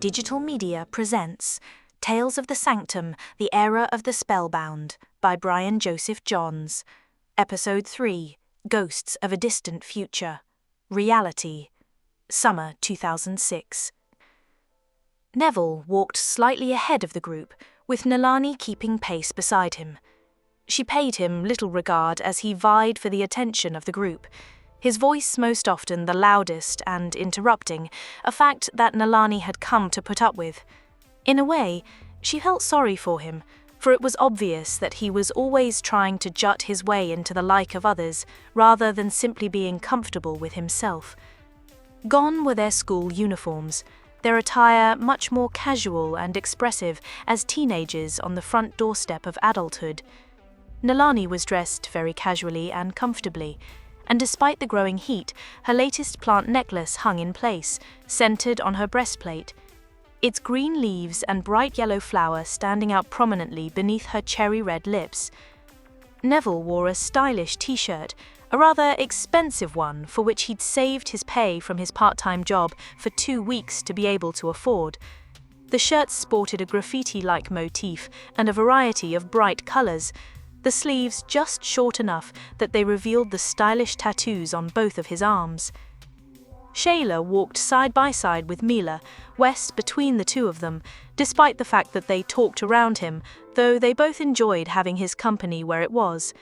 Digital Media presents Tales of the Sanctum, The Era of the Spellbound by Brian Joseph Johns. Episode 3, Ghosts of a Distant Future. Reality. Summer 2006. Neville walked slightly ahead of the group, with Nalani keeping pace beside him. She paid him little regard as he vied for the attention of the group, his voice most often the loudest and interrupting, a fact that Nalani had come to put up with. In a way, she felt sorry for him, for it was obvious that he was always trying to jut his way into the like of others, rather than simply being comfortable with himself. Gone were their school uniforms, their attire much more casual and expressive as teenagers on the front doorstep of adulthood. Nalani was dressed very casually and comfortably, and despite the growing heat, her latest plant necklace hung in place, centered on her breastplate, its green leaves and bright yellow flower standing out prominently beneath her cherry-red lips. Neville wore a stylish t-shirt, a rather expensive one for which he'd saved his pay from his part-time job for 2 weeks to be able to afford. The shirt sported a graffiti-like motif and a variety of bright colors, the sleeves just short enough that they revealed the stylish tattoos on both of his arms. Shayla walked side by side with Mila, Wes between the two of them, despite the fact that they talked around him, though they both enjoyed having his company where it was.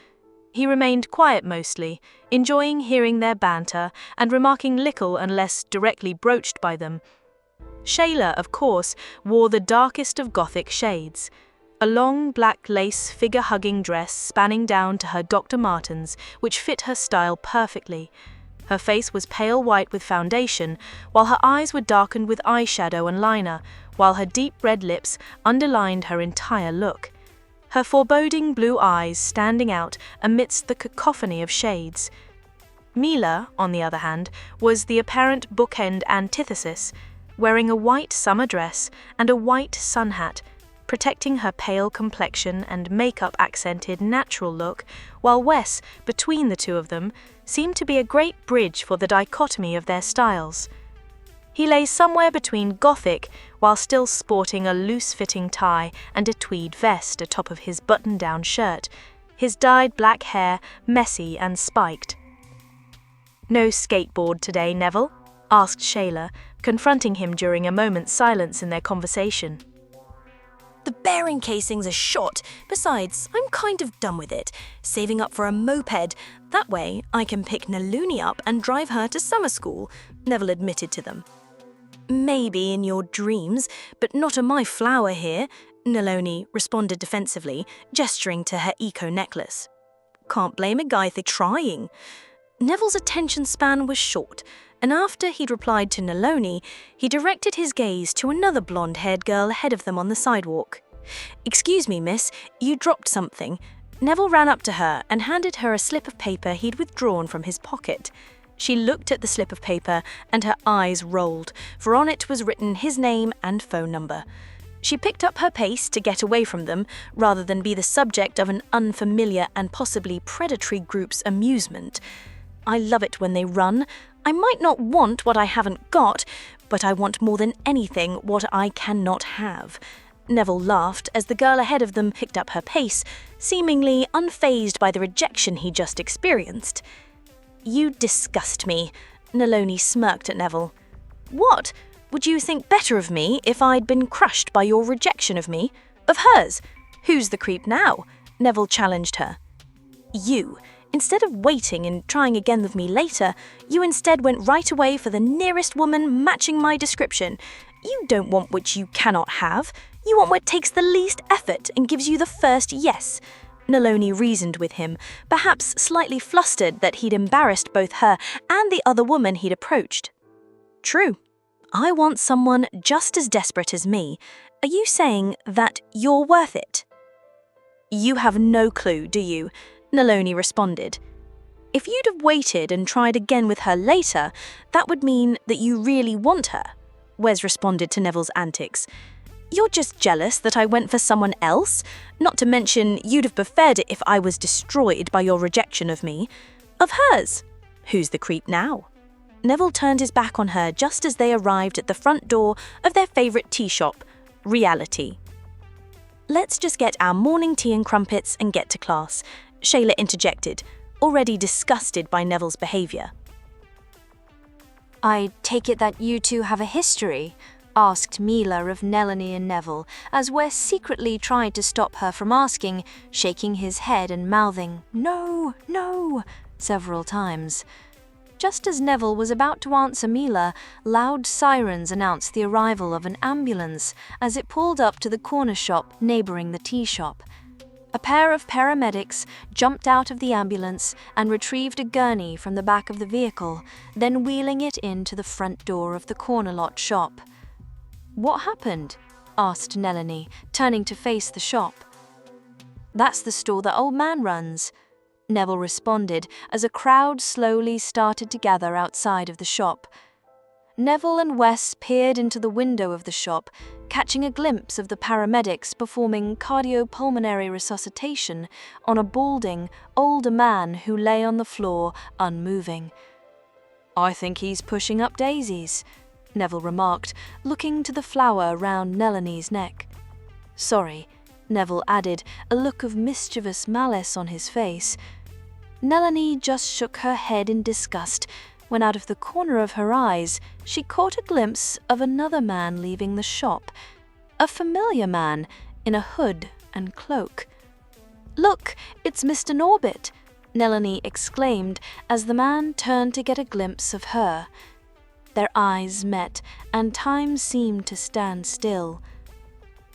He remained quiet mostly, enjoying hearing their banter and remarking little unless directly broached by them. Shayla, of course, wore the darkest of Gothic shades, a long black lace figure-hugging dress spanning down to her Dr. Martens, which fit her style perfectly. Her face was pale white with foundation, while her eyes were darkened with eyeshadow and liner, while her deep red lips underlined her entire look, her foreboding blue eyes standing out amidst the cacophony of shades. Mila, on the other hand, was the apparent bookend antithesis, wearing a white summer dress and a white sun hat, protecting her pale complexion and makeup-accented natural look, while Wes, between the two of them, seemed to be a great bridge for the dichotomy of their styles. He lay somewhere between Gothic, while still sporting a loose-fitting tie and a tweed vest atop of his button-down shirt, his dyed black hair messy and spiked. "No skateboard today, Neville?" asked Shayla, confronting him during a moment's silence in their conversation. "The bearing casings are shot. Besides, I'm kind of done with it. Saving up for a moped. That way, I can pick Naluni up and drive her to summer school," Neville admitted to them. "Maybe in your dreams, but not on my flower here," Naloni responded defensively, gesturing to her eco necklace. "Can't blame a guy for trying." Neville's attention span was short, and after he'd replied to Naloni, he directed his gaze to another blonde-haired girl ahead of them on the sidewalk. "Excuse me, miss, you dropped something." Neville ran up to her and handed her a slip of paper he'd withdrawn from his pocket. She looked at the slip of paper and her eyes rolled, for on it was written his name and phone number. She picked up her pace to get away from them, rather than be the subject of an unfamiliar and possibly predatory group's amusement. "I love it when they run. I might not want what I haven't got, but I want more than anything what I cannot have." Neville laughed as the girl ahead of them picked up her pace, seemingly unfazed by the rejection he just experienced. "You disgust me," Naloni smirked at Neville. "What? Would you think better of me if I'd been crushed by your rejection of me? Of hers? Who's the creep now?" Neville challenged her. "You. Instead of waiting and trying again with me later, you instead went right away for the nearest woman matching my description. You don't want what you cannot have. You want what takes the least effort and gives you the first yes." Naloni reasoned with him, perhaps slightly flustered that he'd embarrassed both her and the other woman he'd approached. "True. I want someone just as desperate as me. Are you saying that you're worth it?" "You have no clue, do you?" Naloni responded. "If you'd have waited and tried again with her later, that would mean that you really want her," Wes responded to Neville's antics. "You're just jealous that I went for someone else, not to mention you'd have preferred it if I was destroyed by your rejection of me. Of hers. Who's the creep now?" Neville turned his back on her just as they arrived at the front door of their favourite tea shop, Reality. "Let's just get our morning tea and crumpets and get to class," Shayla interjected, already disgusted by Neville's behaviour. "I take it that you two have a history?" asked Mila of Nelanie and Neville, as Wes secretly tried to stop her from asking, shaking his head and mouthing, "No, no," several times. Just as Neville was about to answer Mila, loud sirens announced the arrival of an ambulance as it pulled up to the corner shop neighbouring the tea shop. A pair of paramedics jumped out of the ambulance and retrieved a gurney from the back of the vehicle, then wheeling it into the front door of the corner lot shop. "What happened?" asked Nelanie, turning to face the shop. "That's the store the old man runs," Neville responded as a crowd slowly started to gather outside of the shop. Neville and Wes peered into the window of the shop, catching a glimpse of the paramedics performing cardiopulmonary resuscitation on a balding, older man who lay on the floor, unmoving. "I think he's pushing up daisies," Neville remarked, looking to the flower round Nelanie's neck. "Sorry," Neville added, a look of mischievous malice on his face. Nelanie just shook her head in disgust when out of the corner of her eyes she caught a glimpse of another man leaving the shop, a familiar man in a hood and cloak. "Look, it's Mr. Norbit," Nelanie exclaimed as the man turned to get a glimpse of her. Their eyes met, and time seemed to stand still.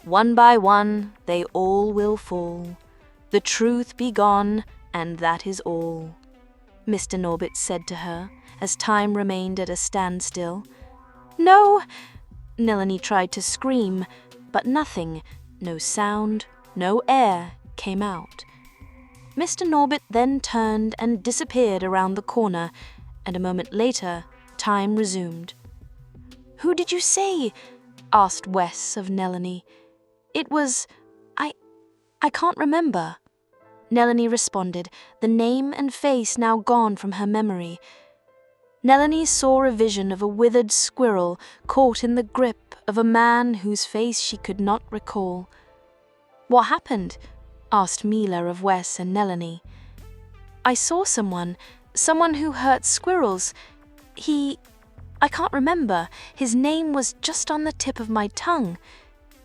"One by one, they all will fall. The truth be gone, and that is all," Mr. Norbit said to her, as time remained at a standstill. "No!" Nelanie tried to scream, but nothing, no sound, no air, came out. Mr. Norbit then turned and disappeared around the corner, and a moment later, time resumed. "Who did you say?" asked Wes of Nelanie. "It was... I can't remember." Nelanie responded, the name and face now gone from her memory. Nelanie saw a vision of a withered squirrel caught in the grip of a man whose face she could not recall. "What happened?" asked Mila of Wes and Nelanie. "I saw someone who hurt squirrels. I can't remember. His name was just on the tip of my tongue,"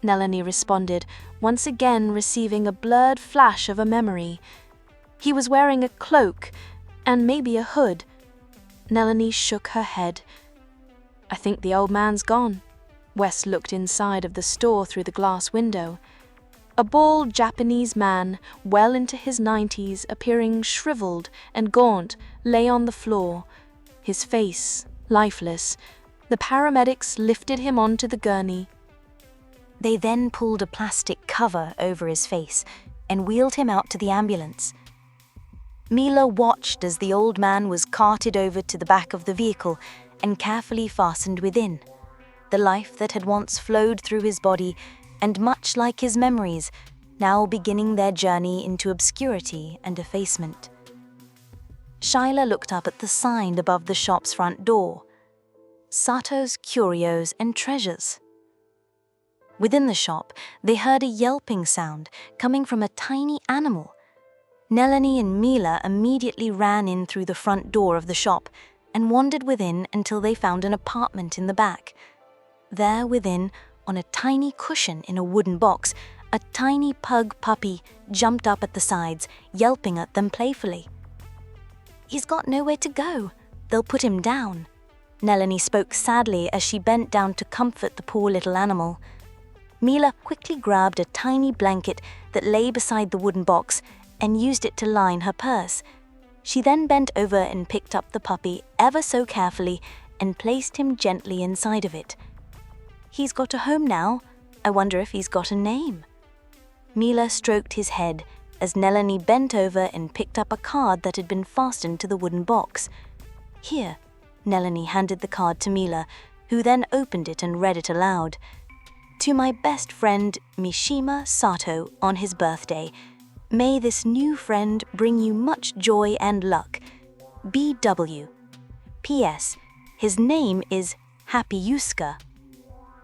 Nelanie responded, once again receiving a blurred flash of a memory. "He was wearing a cloak, and maybe a hood." Nelanie shook her head. "I think the old man's gone." Wes looked inside of the store through the glass window. A bald Japanese man, well into his 90s, appearing shriveled and gaunt, lay on the floor, his face lifeless. The paramedics lifted him onto the gurney. They then pulled a plastic cover over his face and wheeled him out to the ambulance. Mila watched as the old man was carted over to the back of the vehicle and carefully fastened within. The life that had once flowed through his body, and much like his memories, now beginning their journey into obscurity and effacement. Shyla looked up at the sign above the shop's front door. Sato's Curios and Treasures. Within the shop, they heard a yelping sound coming from a tiny animal. Nelanie and Mila immediately ran in through the front door of the shop and wandered within until they found an apartment in the back. There within, on a tiny cushion in a wooden box, a tiny pug puppy jumped up at the sides, yelping at them playfully. "He's got nowhere to go. They'll put him down." Nelanie spoke sadly as she bent down to comfort the poor little animal. Mila quickly grabbed a tiny blanket that lay beside the wooden box and used it to line her purse. She then bent over and picked up the puppy ever so carefully and placed him gently inside of it. "He's got a home now. I wonder if he's got a name." Mila stroked his head as Nelanie bent over and picked up a card that had been fastened to the wooden box. "Here," Nelanie handed the card to Mila, who then opened it and read it aloud. "To my best friend Mishima Sato on his birthday. May this new friend bring you much joy and luck. BW. P.S. His name is Happy Yuska.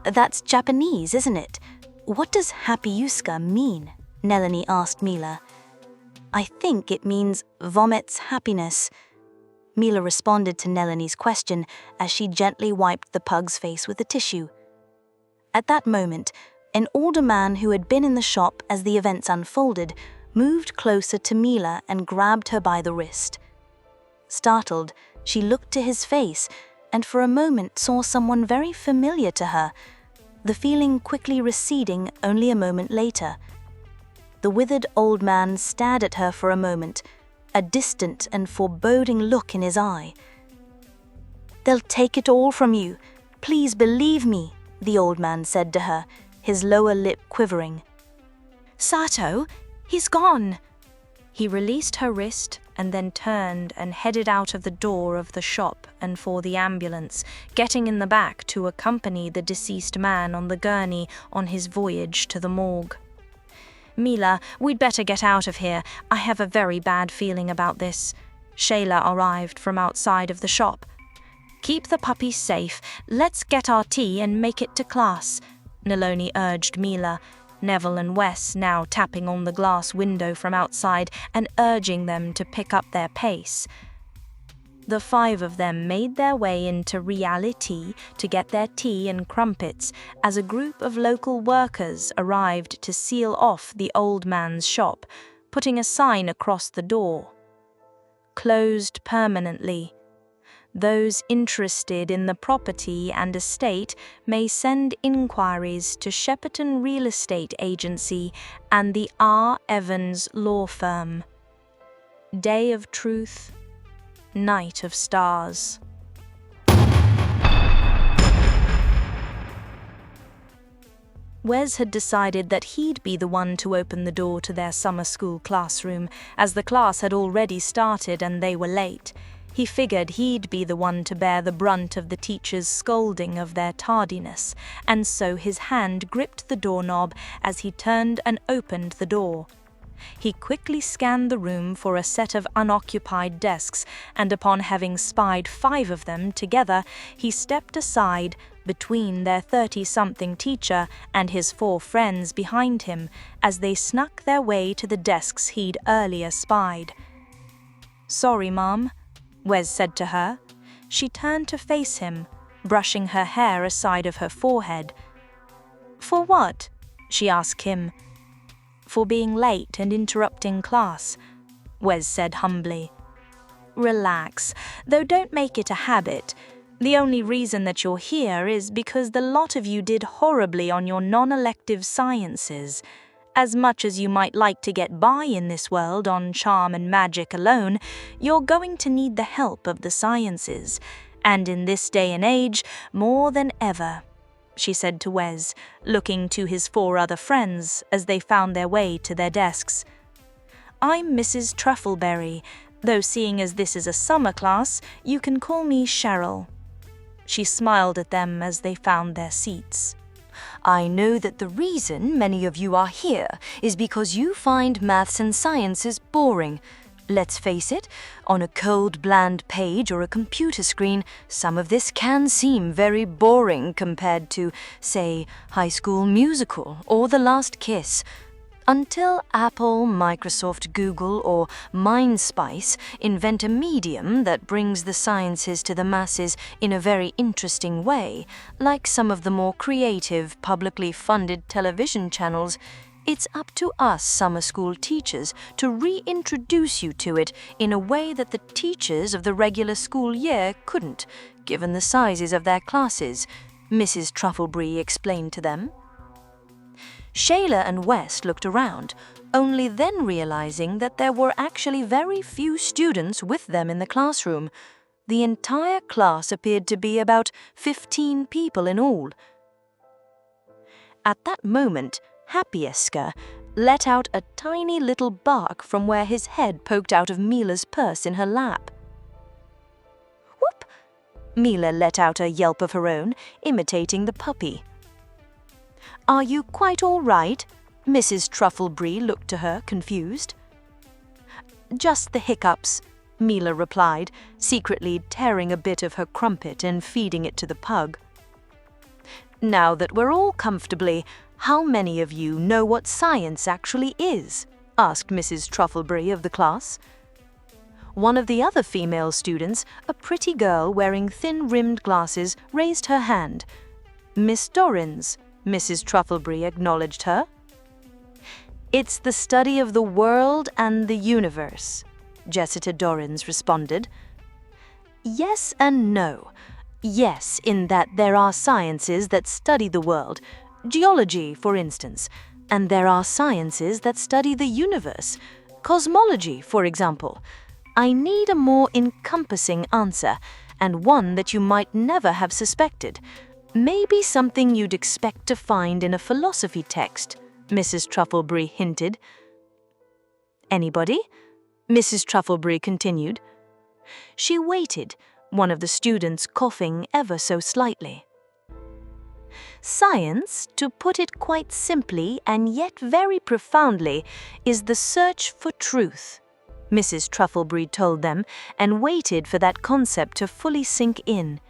That's Japanese, isn't it? What does Happy Yuska mean? Nelanie asked Mila. I think it means vomits happiness. Mila responded to Nelanie's question as she gently wiped the pug's face with a tissue. At that moment, an older man who had been in the shop as the events unfolded moved closer to Mila and grabbed her by the wrist. Startled, she looked to his face and for a moment saw someone very familiar to her, the feeling quickly receding only a moment later. The withered old man stared at her for a moment, a distant and foreboding look in his eye. They'll take it all from you. Please believe me, the old man said to her, his lower lip quivering. Sato, he's gone. He released her wrist and then turned and headed out of the door of the shop and for the ambulance, getting in the back to accompany the deceased man on the gurney on his voyage to the morgue. Mila, we'd better get out of here. I have a very bad feeling about this. Shayla arrived from outside of the shop. Keep the puppies safe. Let's get our tea and make it to class, Nelanie urged Mila, Neville and Wes now tapping on the glass window from outside and urging them to pick up their pace. The 5 of them made their way into reality to get their tea and crumpets as a group of local workers arrived to seal off the old man's shop, putting a sign across the door. Closed permanently. Those interested in the property and estate may send inquiries to Shepperton Real Estate Agency and the R. Evans Law Firm. Day of Truth, Night of Stars. Wes had decided that he'd be the one to open the door to their summer school classroom, as the class had already started and they were late. He figured he'd be the one to bear the brunt of the teacher's scolding of their tardiness, and so his hand gripped the doorknob as he turned and opened the door. He quickly scanned the room for a set of unoccupied desks, and upon having spied 5 of them together, he stepped aside between their 30-something teacher and his 4 friends behind him as they snuck their way to the desks he'd earlier spied. "Sorry, Mom," Wes said to her. She turned to face him, brushing her hair aside of her forehead. "For what?" she asked him. "For being late and interrupting class," Wes said humbly. "Relax, though don't make it a habit. The only reason that you're here is because the lot of you did horribly on your non-elective sciences. As much as you might like to get by in this world on charm and magic alone, you're going to need the help of the sciences, and in this day and age, more than ever," she said to Wes, looking to his 4 other friends as they found their way to their desks. "I'm Mrs. Truffleberry, though seeing as this is a summer class, you can call me Cheryl." She smiled at them as they found their seats. I know that the reason many of you are here is because you find maths and sciences boring. Let's face it, on a cold, bland page or a computer screen, some of this can seem very boring compared to, say, High School Musical or The Last Kiss. Until Apple, Microsoft, Google, or MindSpice invent a medium that brings the sciences to the masses in a very interesting way, like some of the more creative, publicly funded television channels, it's up to us summer school teachers to reintroduce you to it in a way that the teachers of the regular school year couldn't, given the sizes of their classes, Mrs. Truffleberry explained to them. Shayla and Wes looked around, only then realizing that there were actually very few students with them in the classroom. The entire class appeared to be about 15 people in all. At that moment, Happieska let out a tiny little bark from where his head poked out of Mila's purse in her lap. Whoop! Mila let out a yelp of her own, imitating the puppy. "Are you quite all right?" Mrs. Truffleberry looked to her, confused. "Just the hiccups," Mila replied, secretly tearing a bit of her crumpet and feeding it to the pug. Now that we're all comfortably, how many of you know what science actually is? Asked Mrs. Truffleberry of the class. One of the other female students, a pretty girl wearing thin-rimmed glasses, raised her hand. Miss Dorrans, Mrs. Truffleberry acknowledged her. It's the study of the world and the universe, Jessica Dorrans responded. Yes and no. Yes, in that there are sciences that study the world, geology, for instance, and there are sciences that study the universe, cosmology, for example. I need a more encompassing answer, and one that you might never have suspected. Maybe something you'd expect to find in a philosophy text, Mrs. Truffleberry hinted. Anybody? Mrs. Truffleberry continued. She waited, one of the students coughing ever so slightly. Science, to put it quite simply and yet very profoundly, is the search for truth, Mrs. Truffleberry told them, and waited for that concept to fully sink in.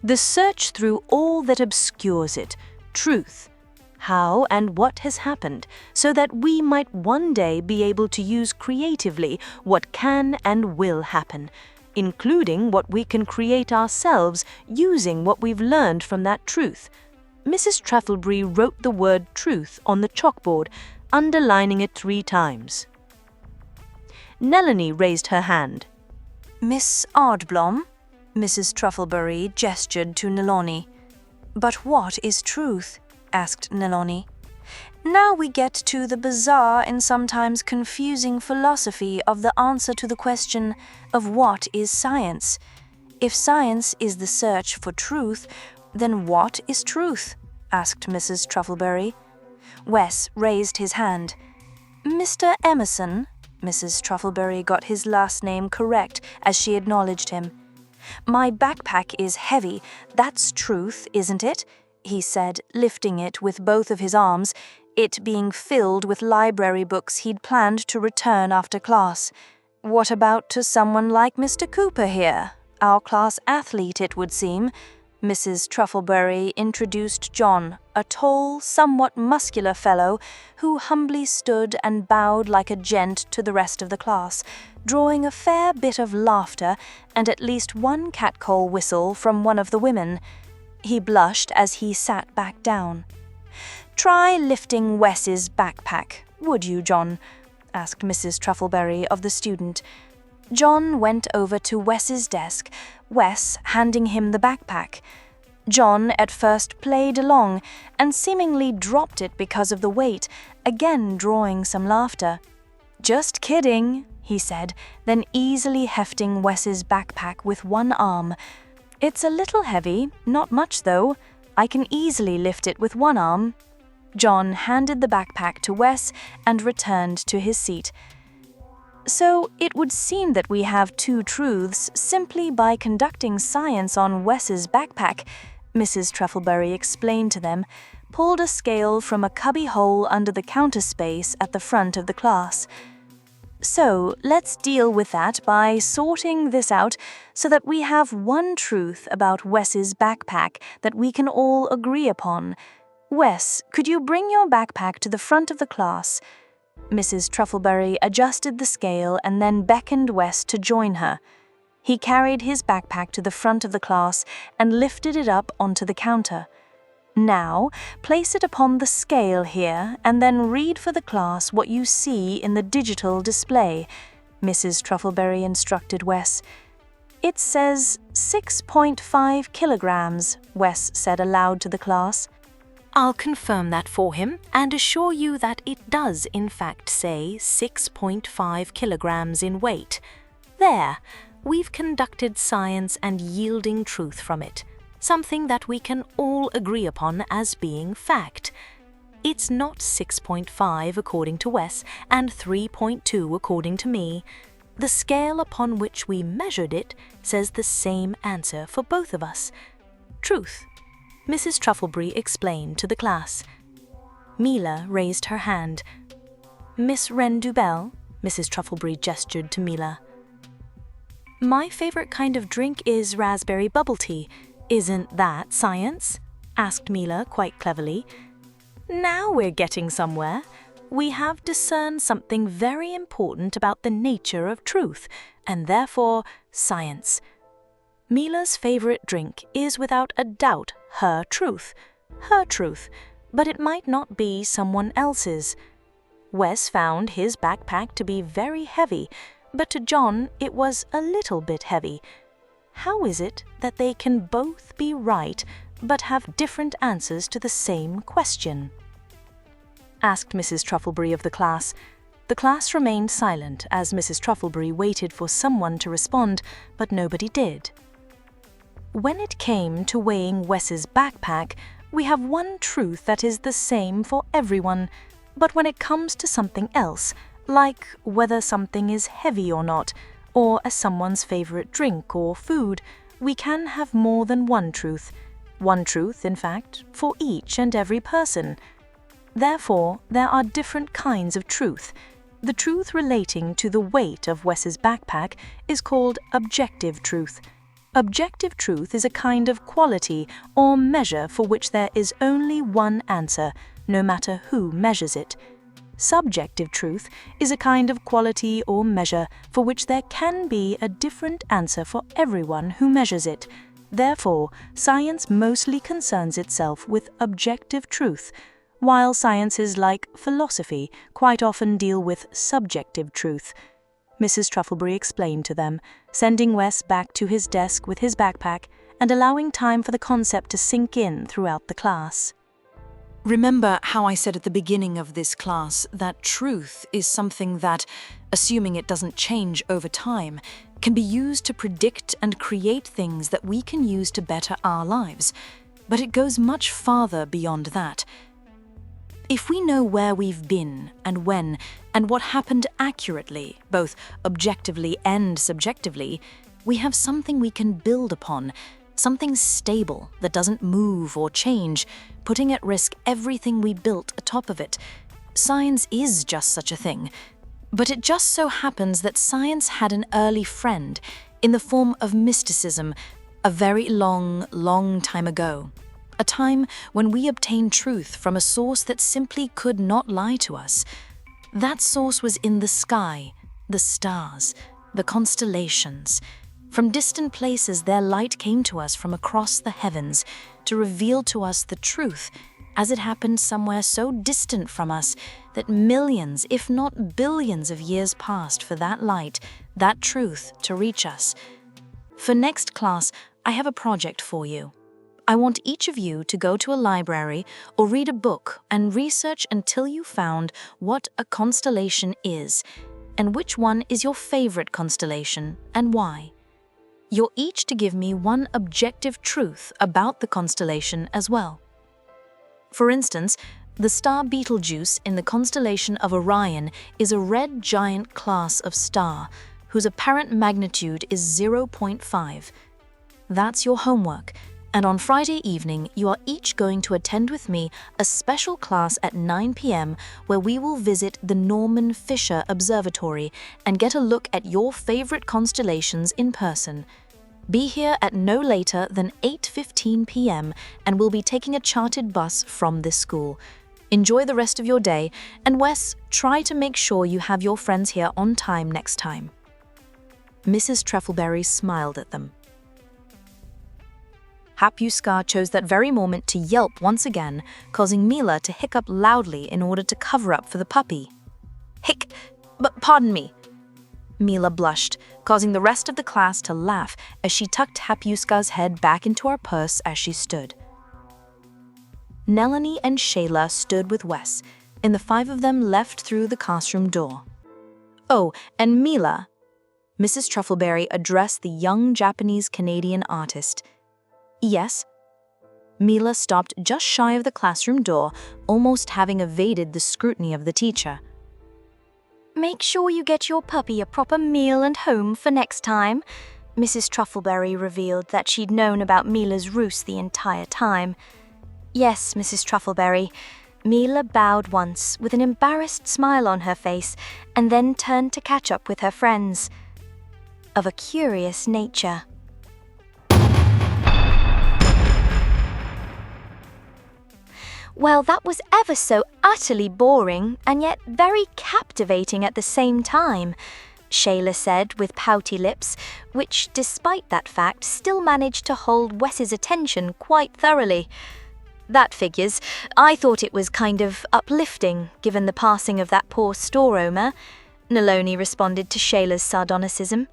The search through all that obscures it, truth, how and what has happened, so that we might one day be able to use creatively what can and will happen, including what we can create ourselves using what we've learned from that truth. Mrs. Truffleberry wrote the word truth on the chalkboard, underlining it 3 times. Nelanie raised her hand. Miss Ardblom, Mrs. Truffleberry gestured to Neloni. But what is truth? Asked Neloni. Now we get to the bizarre and sometimes confusing philosophy of the answer to the question of what is science. If science is the search for truth, then what is truth? Asked Mrs. Truffleberry. Wes raised his hand. Mr. Emerson, Mrs. Truffleberry got his last name correct as she acknowledged him. My backpack is heavy, that's truth, isn't it? He said, lifting it with both of his arms, it being filled with library books he'd planned to return after class. What about to someone like Mr. Cooper here? Our class athlete, it would seem. Mrs. Truffleberry introduced John, a tall, somewhat muscular fellow who humbly stood and bowed like a gent to the rest of the class, drawing a fair bit of laughter and at least one catcall whistle from one of the women. He blushed as he sat back down. Try lifting Wes's backpack, would you, John? Asked Mrs. Truffleberry of the student. John went over to Wes's desk, Wes handing him the backpack. John at first played along and seemingly dropped it because of the weight, again drawing some laughter. Just kidding, he said, then easily hefting Wes's backpack with one arm. It's a little heavy, not much though. I can easily lift it with one arm. John handed the backpack to Wes and returned to his seat. So it would seem that we have 2 truths simply by conducting science on Wes's backpack, Mrs. Truffleberry explained to them, pulled a scale from a cubby hole under the counter space at the front of the class. So let's deal with that by sorting this out so that we have one truth about Wes's backpack that we can all agree upon. Wes, could you bring your backpack to the front of the class? Mrs. Truffleberry adjusted the scale and then beckoned Wes to join her. He carried his backpack to the front of the class and lifted it up onto the counter. Now, place it upon the scale here and then read for the class what you see in the digital display, Mrs. Truffleberry instructed Wes. It says 6.5 kilograms, Wes said aloud to the class. I'll confirm that for him and assure you that it does in fact say 6.5 kilograms in weight. There, we've conducted science and yielding truth from it, something that we can all agree upon as being fact. It's not 6.5 according to Wes and 3.2 according to me. The scale upon which we measured it says the same answer for both of us. Truth, Mrs. Truffleberry explained to the class. Mila raised her hand. Miss Wren Dubell, Mrs. Truffleberry gestured to Mila. My favorite kind of drink is raspberry bubble tea. Isn't that science? Asked Mila quite cleverly. Now we're getting somewhere. We have discerned something very important about the nature of truth, and therefore science. Mila's favorite drink is without a doubt her truth, but it might not be someone else's. Wes found his backpack to be very heavy, but to John it was a little bit heavy. How is it that they can both be right, but have different answers to the same question? Asked Mrs. Trufflebury of the class. The class remained silent as Mrs. Trufflebury waited for someone to respond, but nobody did. When it came to weighing Wes's backpack, we have one truth that is the same for everyone, but when it comes to something else, like whether something is heavy or not, or as someone's favorite drink or food, we can have more than one truth. One truth, in fact, for each and every person. Therefore, there are different kinds of truth. The truth relating to the weight of Wes's backpack is called objective truth. Objective truth is a kind of quality or measure for which there is only one answer, no matter who measures it. Subjective truth is a kind of quality or measure for which there can be a different answer for everyone who measures it. Therefore, science mostly concerns itself with objective truth, while sciences like philosophy quite often deal with subjective truth. Mrs. Trufflebury explained to them, sending Wes back to his desk with his backpack and allowing time for the concept to sink in throughout the class. Remember how I said at the beginning of this class that truth is something that, assuming it doesn't change over time, can be used to predict and create things that we can use to better our lives. But it goes much farther beyond that. If we know where we've been and when and what happened accurately, both objectively and subjectively, we have something we can build upon, something stable that doesn't move or change, putting at risk everything we built atop of it. Science is just such a thing. But it just so happens that science had an early friend in the form of mysticism a very long time ago. A time when we obtained truth from a source that simply could not lie to us. That source was in the sky, the stars, the constellations. From distant places their light came to us from across the heavens to reveal to us the truth, as it happened somewhere so distant from us that millions, if not billions of years passed for that light, that truth, to reach us. For next class, I have a project for you. I want each of you to go to a library or read a book and research until you found what a constellation is, and which one is your favorite constellation and why. You're each to give me one objective truth about the constellation as well. For instance, the star Betelgeuse in the constellation of Orion is a red giant class of star whose apparent magnitude is 0.5. That's your homework. And on Friday evening, you are each going to attend with me a special class at 9 p.m. where we will visit the Norman Fisher Observatory and get a look at your favorite constellations in person. Be here at no later than 8:15 p.m. and we'll be taking a chartered bus from this school. Enjoy the rest of your day, and Wes, try to make sure you have your friends here on time next time. Mrs. Trufflebury smiled at them. Hapuska chose that very moment to yelp once again, causing Mila to hiccup loudly in order to cover up for the puppy. Hic, but pardon me. Mila blushed, causing the rest of the class to laugh as she tucked Hapuska's head back into her purse as she stood. Nelanie and Shayla stood with Wes, and the five of them left through the classroom door. Oh, and Mila. Mrs. Trufflebury addressed the young Japanese-Canadian artist. Yes? Mila stopped just shy of the classroom door, almost having evaded the scrutiny of the teacher. Make sure you get your puppy a proper meal and home for next time. Mrs. Trufflebury revealed that she'd known about Mila's roost the entire time. Yes, Mrs. Trufflebury. Mila bowed once with an embarrassed smile on her face and then turned to catch up with her friends. of a curious nature. Well, that was ever so utterly boring and yet very captivating at the same time, Shayla said with pouty lips, which, despite that fact, still managed to hold Wes's attention quite thoroughly. That figures. I thought it was kind of uplifting, given the passing of that poor store owner, Naloni responded to Shayla's sardonicism.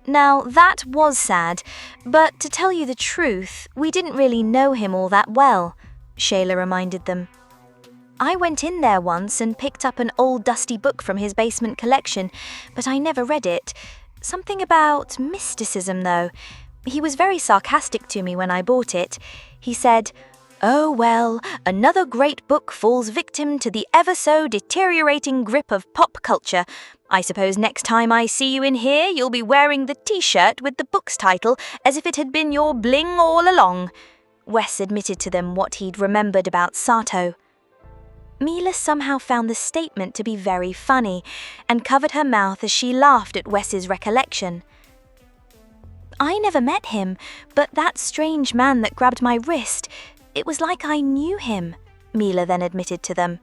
Now, that was sad, but to tell you the truth, we didn't really know him all that well, Shayla reminded them. I went in there once and picked up an old dusty book from his basement collection, but I never read it. Something about mysticism, though. He was very sarcastic to me when I bought it. He said, "Oh well, another great book falls victim to the ever so deteriorating grip of pop culture. I suppose next time I see you in here, you'll be wearing the t-shirt with the book's title as if it had been your bling all along." Wes admitted to them what he'd remembered about Sato. Mila somehow found the statement to be very funny and covered her mouth as she laughed at Wes's recollection. "I never met him, but that strange man that grabbed my wrist, it was like I knew him," Mila then admitted to them.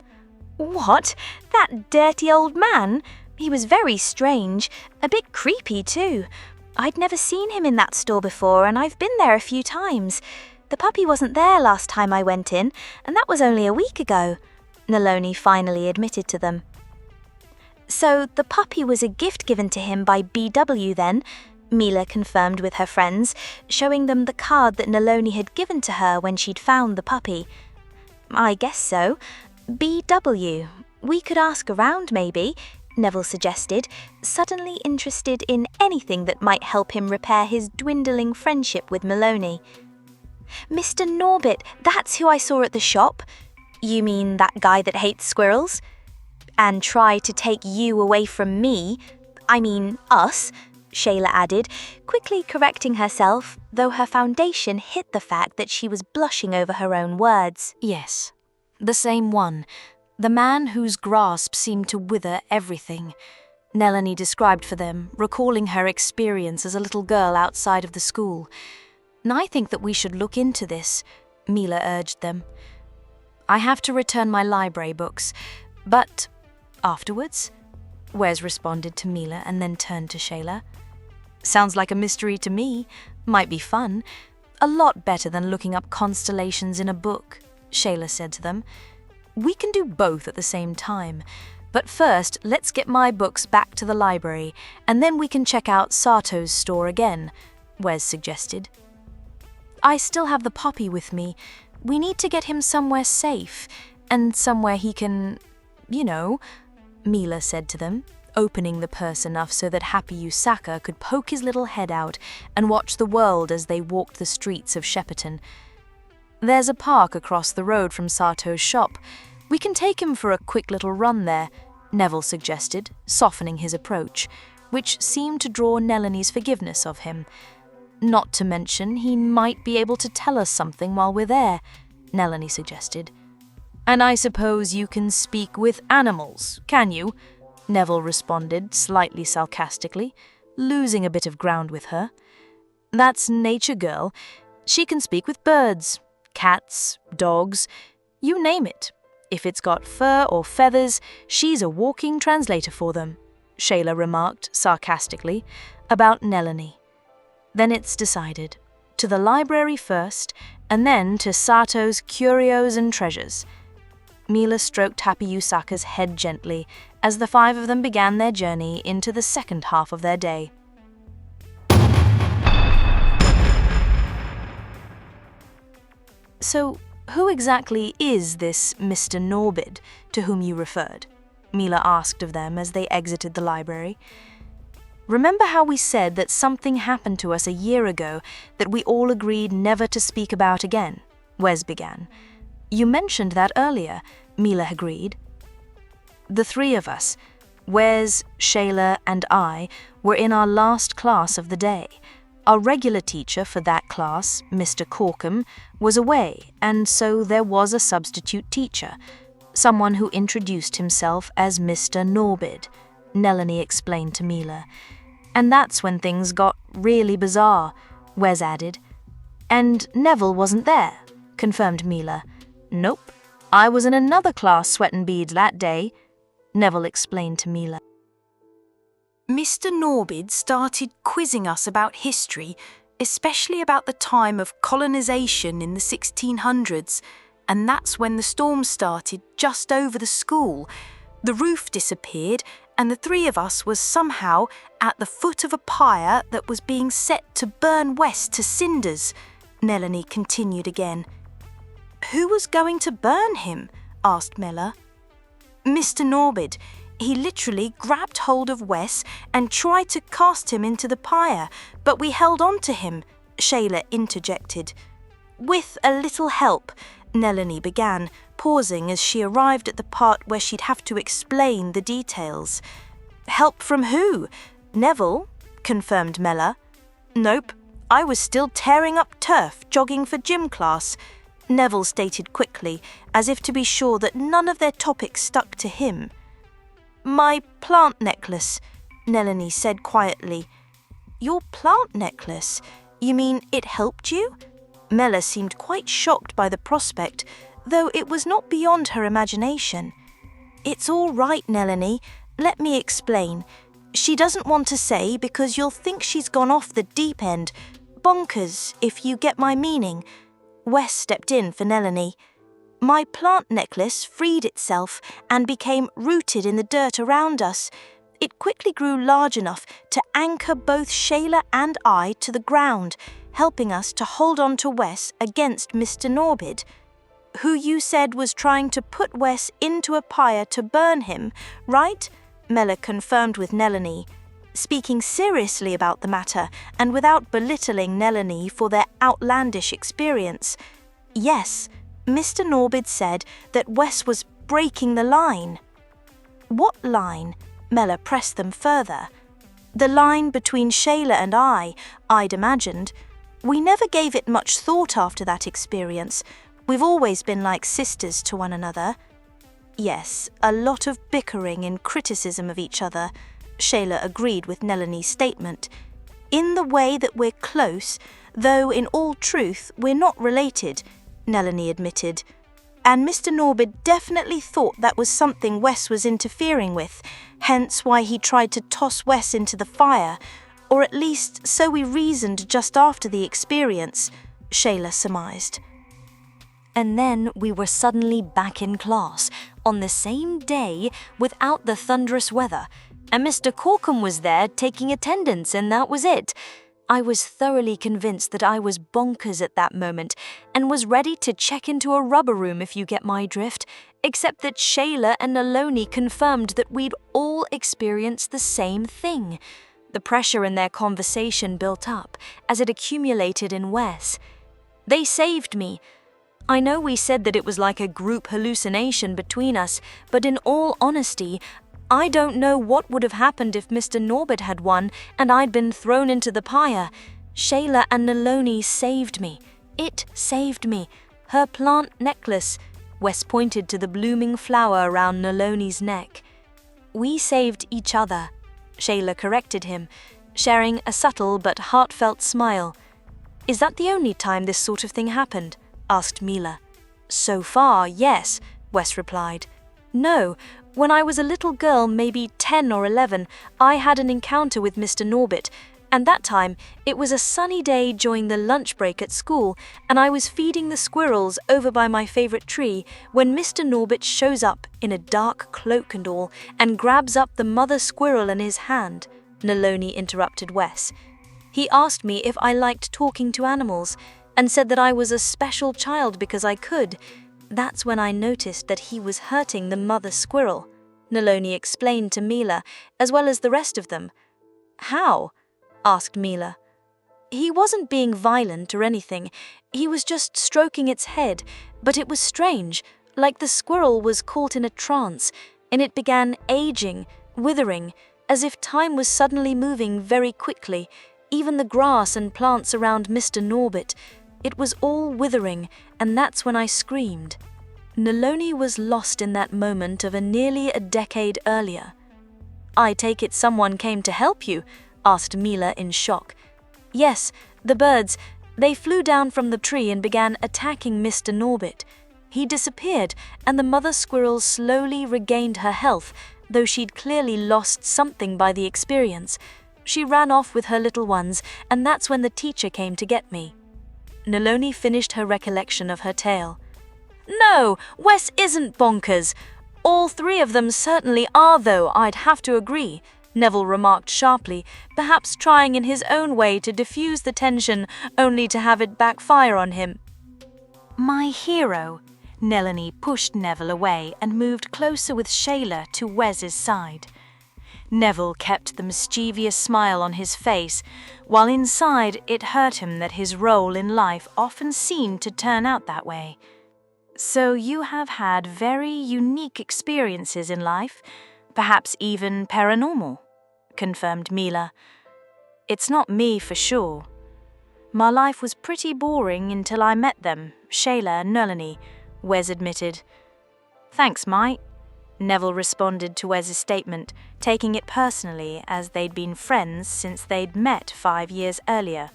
"What? That dirty old man? He was very strange, a bit creepy too. I'd never seen him in that store before and I've been there a few times. The puppy wasn't there last time I went in, and that was only a week ago," Naloni finally admitted to them. "So the puppy was a gift given to him by BW then?" Mila confirmed with her friends, showing them the card that Naloni had given to her when she'd found the puppy. "I guess so. BW. We could ask around maybe," Neville suggested, suddenly interested in anything that might help him repair his dwindling friendship with Maloney. "Mr. Norbit, that's who I saw at the shop." "You mean that guy that hates squirrels?" "And tried to take you away from me. I mean, us," Shayla added, quickly correcting herself, though her foundation hid the fact that she was blushing over her own words. Yes, the same one. The man whose grasp seemed to wither everything. Naloni described for them, recalling her experience as a little girl outside of the school. "And I think that we should look into this," Mila urged them. "I have to return my library books, but afterwards?" Wes responded to Mila and then turned to Shayla. "Sounds like a mystery to me. Might be fun. A lot better than looking up constellations in a book," Shayla said to them. "We can do both at the same time. But first, let's get my books back to the library, and then we can check out Sato's store again," Wes suggested. "I still have the puppy with me. We need to get him somewhere safe, and somewhere he can, Mila said to them, opening the purse enough so that Happy Usaka could poke his little head out and watch the world as they walked the streets of Shepperton. "There's a park across the road from Sato's shop. We can take him for a quick little run there," Neville suggested, softening his approach, which seemed to draw Naloni's forgiveness of him. "Not to mention, he might be able to tell us something while we're there," Naloni suggested. "And I suppose you can speak with animals, can you?" Neville responded, slightly sarcastically, losing a bit of ground with her. "That's Nature Girl. She can speak with birds, cats, dogs, you name it. If it's got fur or feathers, she's a walking translator for them," Shayla remarked, sarcastically, about Naloni. "Then it's decided. To the library first, and then to Sato's curios and treasures." Mila stroked Happy Usaka's head gently as the five of them began their journey into the second half of their day. "So, who exactly is this Mr. Norbid to whom you referred?" Mila asked of them as they exited the library. "Remember how we said that something happened to us a year ago that we all agreed never to speak about again?" Wes began. "You mentioned that earlier," Mila agreed. "The three of us, Wes, Shayla, and I, were in our last class of the day. Our regular teacher for that class, Mr. Corkum, was away, and so there was a substitute teacher, someone who introduced himself as Mr. Norbid," Naloni explained to Mila. And that's when things got really bizarre, Wes added. And Neville wasn't there, confirmed Mila. Nope, I was in another class sweating beads that day, Neville explained to Mila. Mr. Norbid started quizzing us about history, especially about the time of colonization in the 1600s, and that's when the storm started just over the school. The roof disappeared, and the three of us was somehow at the foot of a pyre that was being set to burn Wes to cinders, Melanie continued again. Who was going to burn him? Asked Mella. Mr. Norbid. He literally grabbed hold of Wes and tried to cast him into the pyre, but we held on to him, Shayla interjected. With a little help, Melanie began, pausing as she arrived at the part where she'd have to explain the details. Help from who? Neville, confirmed Mella. Nope, I was still tearing up turf jogging for gym class, Neville stated quickly, as if to be sure that none of their topics stuck to him. My plant necklace, Melanie said quietly. Your plant necklace? You mean it helped you? Mella seemed quite shocked by the prospect, though it was not beyond her imagination. It's all right, Melanie. Let me explain. She doesn't want to say because you'll think she's gone off the deep end. Bonkers, if you get my meaning. Wes stepped in for Melanie. My plant necklace freed itself and became rooted in the dirt around us. It quickly grew large enough to anchor both Shayla and I to the ground, helping us to hold on to Wes against Mr. Norbid, who you said was trying to put Wes into a pyre to burn him, right? Mella confirmed with Melanie, speaking seriously about the matter and without belittling Melanie for their outlandish experience. Yes, Mr. Norbid said that Wes was breaking the line. What line? Mella pressed them further. The line between Shayla and I'd imagined. We never gave it much thought after that experience. We've always been like sisters to one another. Yes, a lot of bickering and criticism of each other, Shayla agreed with Melanie's statement. In the way that we're close, though in all truth we're not related, Melanie admitted. And Mr. Norbid definitely thought that was something Wes was interfering with, hence why he tried to toss Wes into the fire, or at least so we reasoned just after the experience, Shayla surmised. And then we were suddenly back in class, on the same day, without the thunderous weather, and Mr. Corkum was there taking attendance, and that was it. I was thoroughly convinced that I was bonkers at that moment and was ready to check into a rubber room, if you get my drift, except that Shayla and Naloni confirmed that we'd all experienced the same thing. The pressure in their conversation built up as it accumulated in Wes. They saved me. I know we said that it was like a group hallucination between us, but in all honesty, I don't know what would have happened if Mr. Norbid had won and I'd been thrown into the pyre. Shayla and Naloni saved me. It saved me. Her plant necklace. Wes pointed to the blooming flower around Naloni's neck. We saved each other, Shayla corrected him, sharing a subtle but heartfelt smile. Is that the only time this sort of thing happened? Asked Mila. So far, yes, Wes replied. No, when I was a little girl, maybe 10 or 11, I had an encounter with Mr. Norbit, and that time it was a sunny day during the lunch break at school, and I was feeding the squirrels over by my favorite tree when Mr. Norbit shows up in a dark cloak and all and grabs up the mother squirrel in his hand, Naloni interrupted Wes. He asked me if I liked talking to animals and said that I was a special child because I could. That's when I noticed that he was hurting the mother squirrel, Naloni explained to Mila, as well as the rest of them. How? Asked Mila. He wasn't being violent or anything. He was just stroking its head, but it was strange, like the squirrel was caught in a trance, and it began aging, withering, as if time was suddenly moving very quickly. Even the grass and plants around Mr. Norbit, it was all withering, and that's when I screamed. Naloni was lost in that moment of nearly a decade earlier. I take it someone came to help you, asked Mila in shock. Yes, the birds. They flew down from the tree and began attacking Mr. Norbert. He disappeared, and the mother squirrel slowly regained her health, though she'd clearly lost something by the experience. She ran off with her little ones, and that's when the teacher came to get me. Naloni finished her recollection of her tale. No, Wes isn't bonkers. All three of them certainly are, though, I'd have to agree, Neville remarked sharply, perhaps trying in his own way to diffuse the tension, only to have it backfire on him. My hero. Naloni pushed Neville away and moved closer with Shayla to Wes's side. Neville kept the mischievous smile on his face, while inside it hurt him that his role in life often seemed to turn out that way. So you have had very unique experiences in life, perhaps even paranormal, confirmed Mila. It's not me for sure. My life was pretty boring until I met them, Shayla and Naloni, Wes admitted. Thanks, mate, Neville responded to Wes's statement, taking it personally as they'd been friends since they'd met 5 years earlier.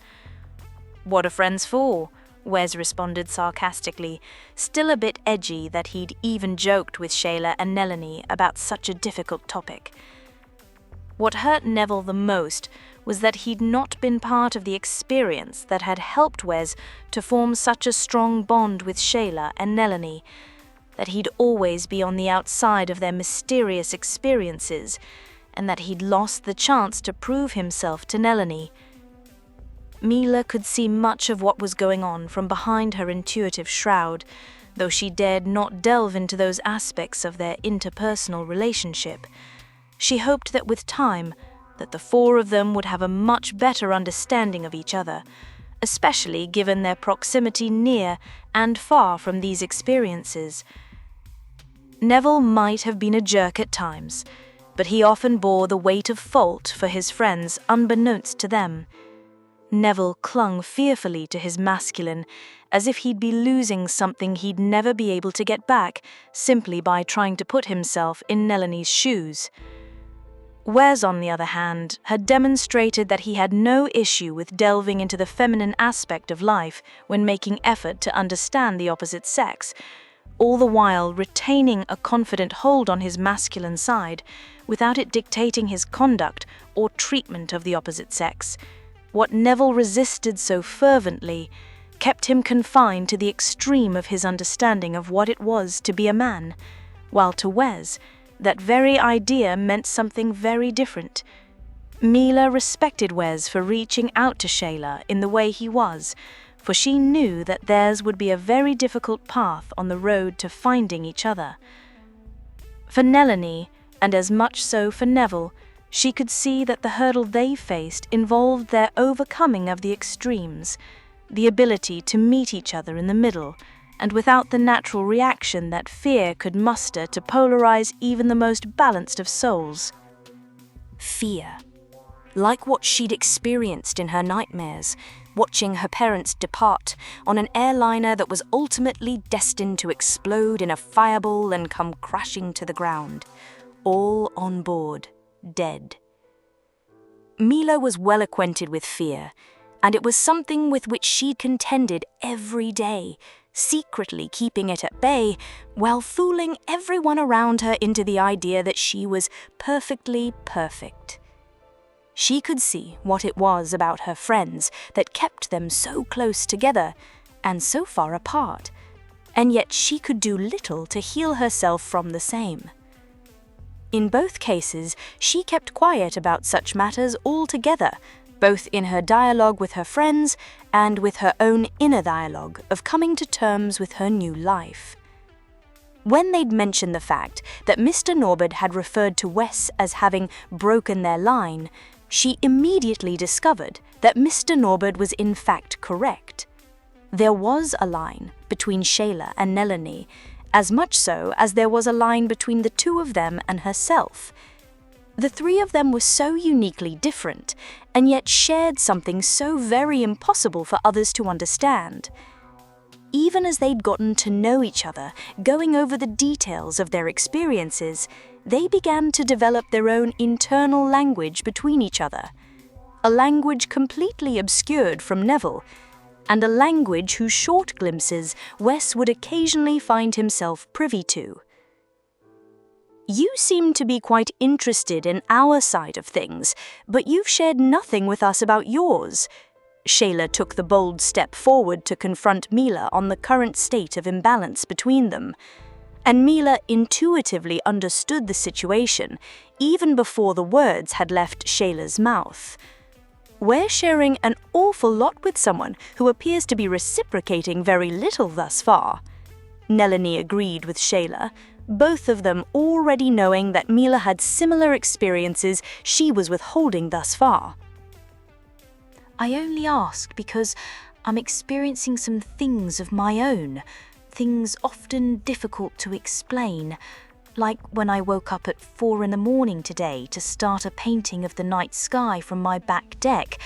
What are friends for? Wes responded sarcastically, still a bit edgy that he'd even joked with Shayla and Naloni about such a difficult topic. What hurt Neville the most was that he'd not been part of the experience that had helped Wes to form such a strong bond with Shayla and Naloni, that he'd always be on the outside of their mysterious experiences, and that he'd lost the chance to prove himself to Naloni. Mila could see much of what was going on from behind her intuitive shroud, though she dared not delve into those aspects of their interpersonal relationship. She hoped that with time, that the four of them would have a much better understanding of each other, especially given their proximity near and far from these experiences. Neville might have been a jerk at times, but he often bore the weight of fault for his friends unbeknownst to them. Neville clung fearfully to his masculine, as if he'd be losing something he'd never be able to get back simply by trying to put himself in Naloni's shoes. Wes, on the other hand, had demonstrated that he had no issue with delving into the feminine aspect of life when making effort to understand the opposite sex, all the while retaining a confident hold on his masculine side without it dictating his conduct or treatment of the opposite sex. What Neville resisted so fervently kept him confined to the extreme of his understanding of what it was to be a man, while to Wes, that very idea meant something very different. Mila respected Wes for reaching out to Shayla in the way he was, for she knew that theirs would be a very difficult path on the road to finding each other. For Naloni, and as much so for Neville, she could see that the hurdle they faced involved their overcoming of the extremes, the ability to meet each other in the middle, and without the natural reaction that fear could muster to polarize even the most balanced of souls. Fear. Like what she'd experienced in her nightmares, watching her parents depart on an airliner that was ultimately destined to explode in a fireball and come crashing to the ground, all on board, dead. Mila was well acquainted with fear, and it was something with which she'd contended every day, secretly keeping it at bay while fooling everyone around her into the idea that she was perfectly perfect. She could see what it was about her friends that kept them so close together and so far apart, and yet she could do little to heal herself from the same. In both cases, she kept quiet about such matters altogether, both in her dialogue with her friends and with her own inner dialogue of coming to terms with her new life. When they'd mentioned the fact that Mr. Norbert had referred to Wes as having broken their line, she immediately discovered that Mr. Norbert was in fact correct. There was a line between Shayla and Naloni, as much so as there was a line between the two of them and herself. The three of them were so uniquely different, and yet shared something so very impossible for others to understand. Even as they'd gotten to know each other, going over the details of their experiences, they began to develop their own internal language between each other. a language completely obscured from Neville, and a language whose short glimpses Wes would occasionally find himself privy to. You seem to be quite interested in our side of things, but you've shared nothing with us about yours. Shayla took the bold step forward to confront Mila on the current state of imbalance between them. And Mila intuitively understood the situation, even before the words had left Shayla's mouth. We're sharing an awful lot with someone who appears to be reciprocating very little thus far. Nelanie agreed with Shayla, both of them already knowing that Mila had similar experiences she was withholding thus far. I only ask because I'm experiencing some things of my own, things often difficult to explain, like when I woke up at 4 a.m. today to start a painting of the night sky from my back deck.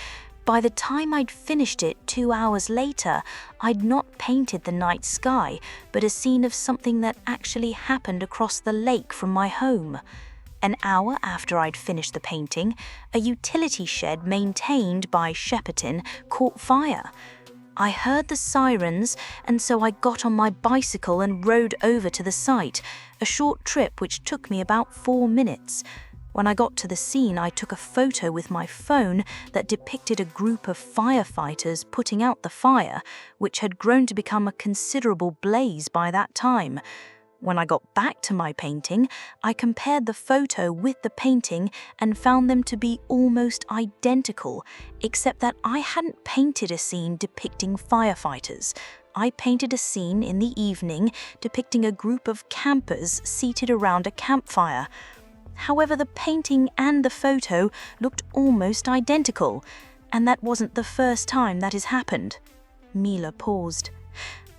By the time I'd finished it 2 hours later, I'd not painted the night sky, but a scene of something that actually happened across the lake from my home. An hour after I'd finished the painting, a utility shed maintained by Shepperton caught fire. I heard the sirens, and so I got on my bicycle and rode over to the site, a short trip which took me about 4 minutes. When I got to the scene, I took a photo with my phone that depicted a group of firefighters putting out the fire, which had grown to become a considerable blaze by that time. When I got back to my painting, I compared the photo with the painting and found them to be almost identical, except that I hadn't painted a scene depicting firefighters. I painted a scene in the evening depicting a group of campers seated around a campfire. However, the painting and the photo looked almost identical, and that wasn't the first time that has happened. Mila paused.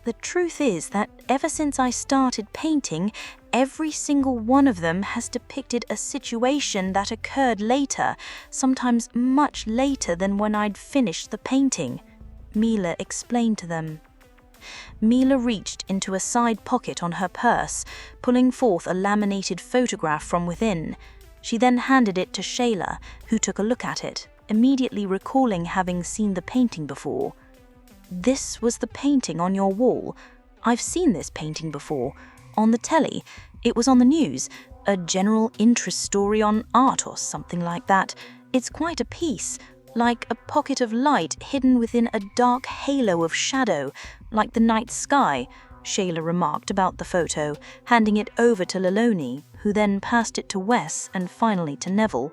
The truth is that ever since I started painting, every single one of them has depicted a situation that occurred later, sometimes much later than when I'd finished the painting. Mila explained to them. Mila reached into a side pocket on her purse, pulling forth a laminated photograph from within. She then handed it to Shayla, who took a look at it, immediately recalling having seen the painting before. This was the painting on your wall. I've seen this painting before. On the telly. It was on the news. A general interest story on art or something like that. It's quite a piece. Like a pocket of light hidden within a dark halo of shadow, like the night sky, Shayla remarked about the photo, handing it over to Leloni, who then passed it to Wes and finally to Neville.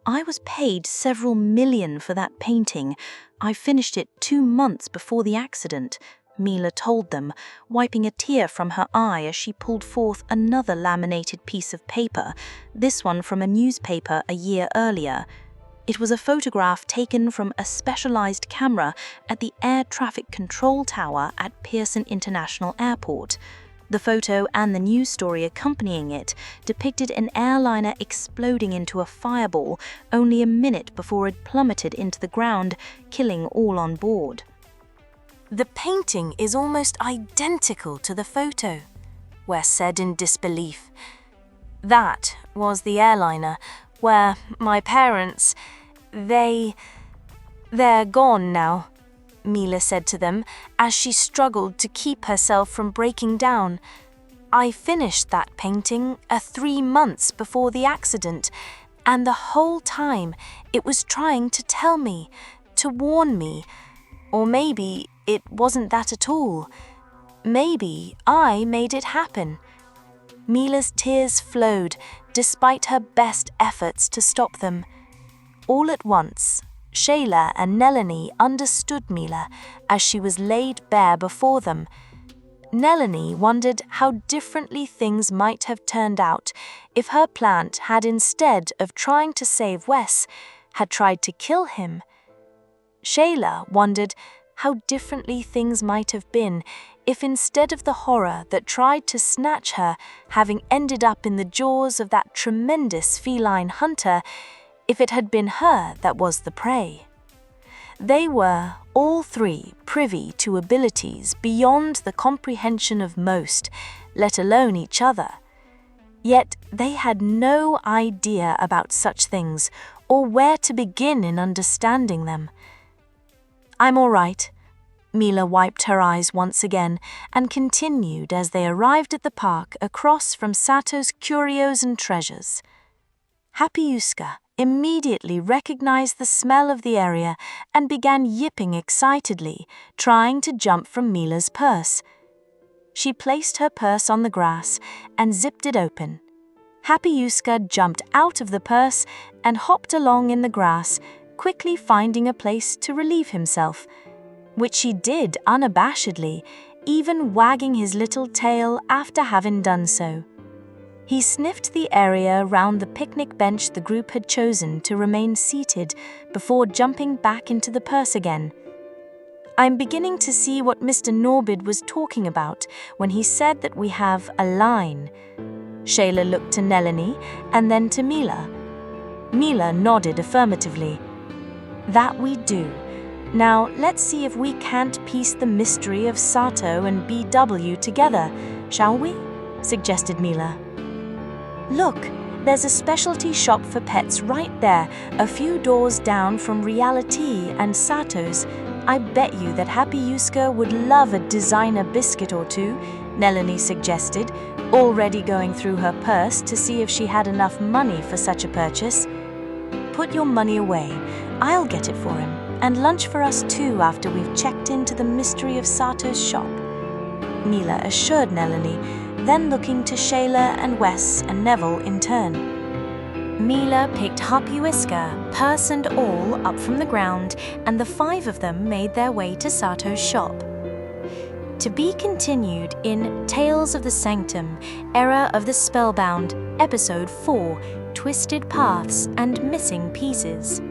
I was paid several million for that painting. I finished it 2 months before the accident, Mila told them, wiping a tear from her eye as she pulled forth another laminated piece of paper, this one from a newspaper a year earlier. It was a photograph taken from a specialized camera at the Air Traffic Control Tower at Pearson International Airport. The photo and the news story accompanying it depicted an airliner exploding into a fireball only a minute before it plummeted into the ground, killing all on board. The painting is almost identical to the photo, Wes said in disbelief. That was the airliner where my parents, they're gone now, Mila said to them as she struggled to keep herself from breaking down. I finished that painting 3 months before the accident, and the whole time it was trying to tell me, to warn me. Or maybe it wasn't that at all. Maybe I made it happen. Mila's tears flowed despite her best efforts to stop them. All at once, Shayla and Nelanie understood Mila as she was laid bare before them. Nelanie wondered how differently things might have turned out if her plant had, instead of trying to save Wes, had tried to kill him. Shayla wondered how differently things might have been if, instead of the horror that tried to snatch her having ended up in the jaws of that tremendous feline hunter, if it had been her that was the prey. They were, all three, privy to abilities beyond the comprehension of most, let alone each other. Yet they had no idea about such things or where to begin in understanding them. "I'm all right." Mila wiped her eyes once again and continued as they arrived at the park across from Sato's Curios and Treasures. Happyuska immediately recognized the smell of the area and began yipping excitedly, trying to jump from Mila's purse. She placed her purse on the grass and zipped it open. Happyuska jumped out of the purse and hopped along in the grass, quickly finding a place to relieve himself, which he did unabashedly, even wagging his little tail after having done so. He sniffed the area around the picnic bench the group had chosen to remain seated before jumping back into the purse again. "I'm beginning to see what Mr. Norbid was talking about when he said that we have a line." Shayla looked to Nelanie and then to Mila. Mila nodded affirmatively. "That we do. Now, let's see if we can't piece the mystery of Sato and BW together, shall we?" suggested Mila. "Look, there's a specialty shop for pets right there, a few doors down from Reality and Sato's. I bet you that Happyuska would love a designer biscuit or two," Nelanie suggested, already going through her purse to see if she had enough money for such a purchase. "Put your money away. I'll get it for him. And lunch for us too after we've checked into the mystery of Sato's shop," Mila assured Nelanie, then looking to Shayla and Wes and Neville in turn. Mila picked Happyuska, purse and all, up from the ground, and the 5 of them made their way to Sato's shop. To be continued in Tales of the Sanctum, Era of the Spellbound, Episode 4, Twisted Paths and Missing Pieces.